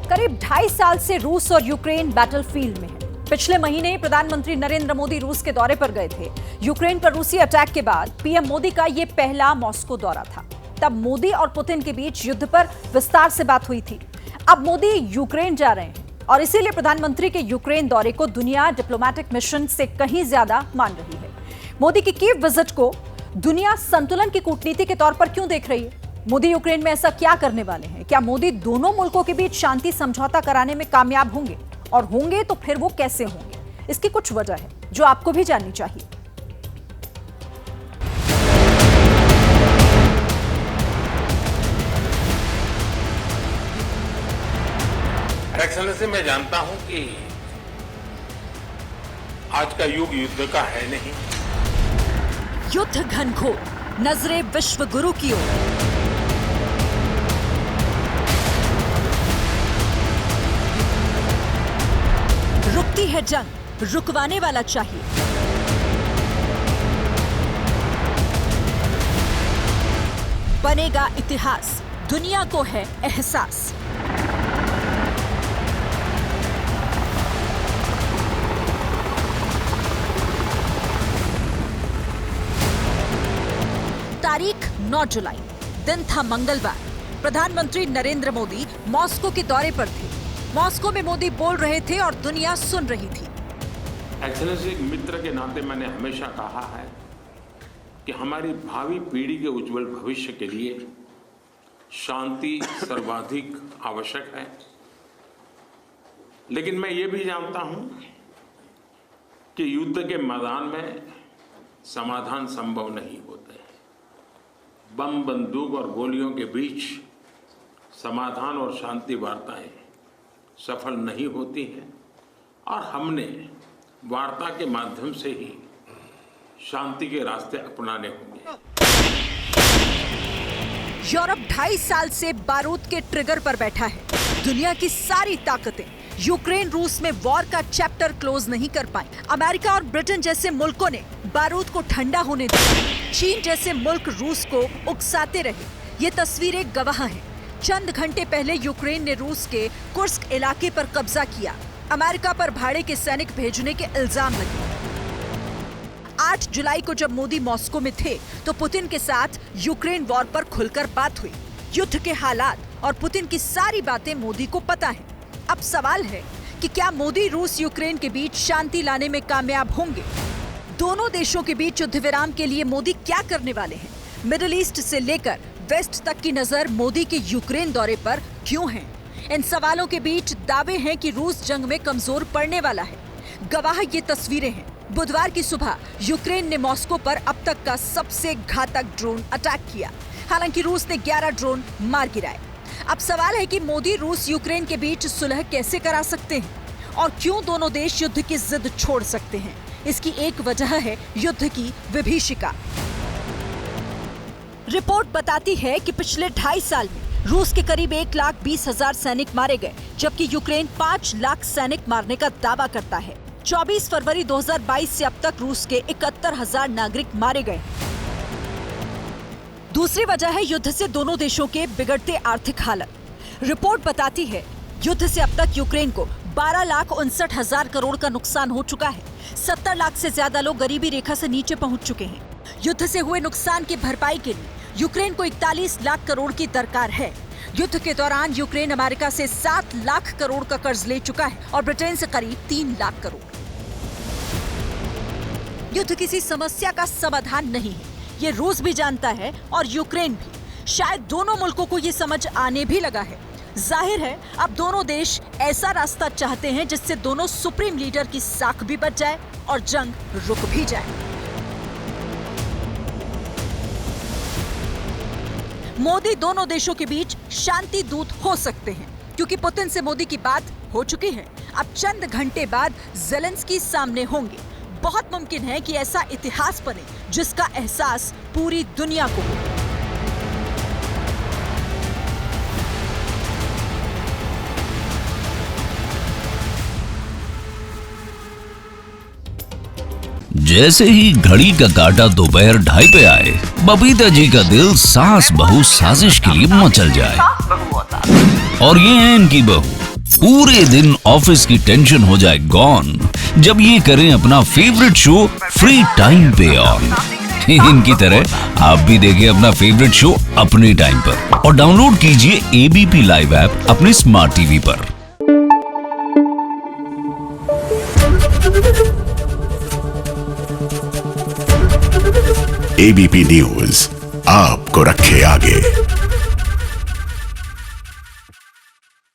करीब 2.5 साल से रूस और यूक्रेन बैटलफील्ड में है। पिछले महीने प्रधानमंत्री नरेंद्र मोदी रूस के दौरे पर गए थे। यूक्रेन पर रूसी अटैक के बाद पीएम मोदी का यह पहला मॉस्को दौरा था। तब मोदी और पुतिन के बीच युद्ध पर विस्तार से बात हुई थी। अब मोदी यूक्रेन जा रहे हैं और इसीलिए प्रधानमंत्री के यूक्रेन दौरे को दुनिया डिप्लोमेटिक मिशन से कहीं ज्यादा मान रही है। मोदी की कीव विजिट को दुनिया संतुलन की कूटनीति के तौर पर क्यों देख रही है? मोदी यूक्रेन में ऐसा क्या करने वाले हैं? क्या मोदी दोनों मुल्कों के बीच शांति समझौता कराने में कामयाब होंगे? और होंगे तो फिर वो कैसे होंगे? इसकी कुछ वजह है जो आपको भी जाननी चाहिए। एक्सेलेंसी, मैं जानता हूं कि आज का युग युद्ध का है नहीं। युद्ध घनघोर, नजरे विश्व गुरु की ओर। रुकती है जंग, रुकवाने वाला चाहिए। बनेगा इतिहास, दुनिया को है एहसास। तारीख 9 जुलाई, दिन था मंगलवार। प्रधानमंत्री नरेंद्र मोदी मॉस्को के दौरे पर थे। मॉस्को में मोदी बोल रहे थे और दुनिया सुन रही थी। एक्सेलेंसी, एक मित्र के नाते मैंने हमेशा कहा है कि हमारी भावी पीढ़ी के उज्जवल भविष्य के लिए शांति सर्वाधिक आवश्यक है। लेकिन मैं ये भी जानता हूं कि युद्ध के मैदान में समाधान संभव नहीं होते। बम, बंदूक और गोलियों के बीच समाधान और शांति वार्ताएं सफल नहीं होती हैं और हमने वार्ता के माध्यम से ही शांति के रास्ते अपनाने होंगे। यूरोप 2.5 साल से बारूद के ट्रिगर पर बैठा है। दुनिया की सारी ताकतें यूक्रेन रूस में वॉर का चैप्टर क्लोज नहीं कर पाई। अमेरिका और ब्रिटेन जैसे मुल्कों ने बारूद को ठंडा होने दिया। चीन जैसे मुल्क रूस को उकसाते रहे। ये तस्वीरें गवाह हैं। चंद घंटे पहले यूक्रेन ने रूस के कुर्स्क इलाके पर कब्जा किया। अमेरिका पर भाड़े के सैनिक भेजने के इल्जाम लगे। 8 जुलाई को जब मोदी मॉस्को में थे तो पुतिन के साथ यूक्रेन वॉर पर खुलकर बात हुई। युद्ध के हालात और पुतिन की सारी बातें मोदी को पता है। अब सवाल है कि क्या मोदी रूस यूक्रेन के बीच शांति लाने में कामयाब होंगे? दोनों देशों के बीच युद्ध विराम के लिए मोदी क्या करने वाले हैं? मिडिल ईस्ट से लेकर वेस्ट तक की नजर मोदी के यूक्रेन दौरे पर क्यों है? इन सवालों के बीच दावे हैं कि रूस जंग में कमजोर पड़ने वाला है। गवाह ये तस्वीरें हैं। बुधवार की सुबह यूक्रेन ने मॉस्को पर अब तक का सबसे घातक ड्रोन अटैक किया। हालांकि रूस ने 11 ड्रोन मार गिराए। अब सवाल है कि मोदी रूस यूक्रेन के बीच सुलह कैसे करा सकते हैं और क्यों दोनों देश युद्ध की जिद छोड़ सकते हैं? इसकी एक वजह है युद्ध की विभीषिका। रिपोर्ट बताती है कि पिछले 2.5 साल में रूस के करीब 1,20,000 सैनिक मारे गए, जबकि यूक्रेन 5 लाख सैनिक मारने का दावा करता है। 24 फरवरी 2022 से अब तक रूस के 71,000 नागरिक मारे गए। दूसरी वजह है युद्ध से दोनों देशों के बिगड़ते आर्थिक हालत। रिपोर्ट बताती है युद्ध से अब तक यूक्रेन को 12,59,000 करोड़ का नुकसान हो चुका है। 70 लाख से ज्यादा लोग गरीबी रेखा से नीचे पहुंच चुके हैं। युद्ध से हुए नुकसान की भरपाई के लिए यूक्रेन को 41 लाख करोड़ की दरकार है। युद्ध के दौरान यूक्रेन अमेरिका से 7 लाख करोड़ का कर्ज ले चुका है और ब्रिटेन से करीब 3 लाख करोड़। युद्ध किसी समस्या का समाधान नहीं है, ये रूस भी जानता है और यूक्रेन भी। शायद दोनों मुल्कों को ये समझ आने भी लगा है। जाहिर है अब दोनों देश ऐसा रास्ता चाहते हैं जिससे दोनों सुप्रीम लीडर की साख भी बच जाए और जंग रुक भी जाए। मोदी दोनों देशों के बीच शांति दूत हो सकते हैं क्योंकि पुतिन से मोदी की बात हो चुकी है। अब चंद घंटे बाद ज़ेलेंस्की सामने होंगे। बहुत मुमकिन है कि ऐसा इतिहास बने जिसका एहसास पूरी दुनिया को हो। जैसे ही घड़ी का काटा दोपहर 2:30 पे आए, बबीता जी का दिल सास बहू साजिश के लिए मचल जाए। और ये है इनकी बहू पूरे दिन ऑफिस की टेंशन हो जाए गॉन जब ये करें अपना फेवरेट शो फ्री टाइम पे ऑन। इनकी तरह आप भी देखिए अपना फेवरेट शो अपने टाइम पर और डाउनलोड कीजिए एबीपी लाइव ऐप अपने स्मार्ट टीवी पर। एबीपी न्यूज आपको रखे आगे।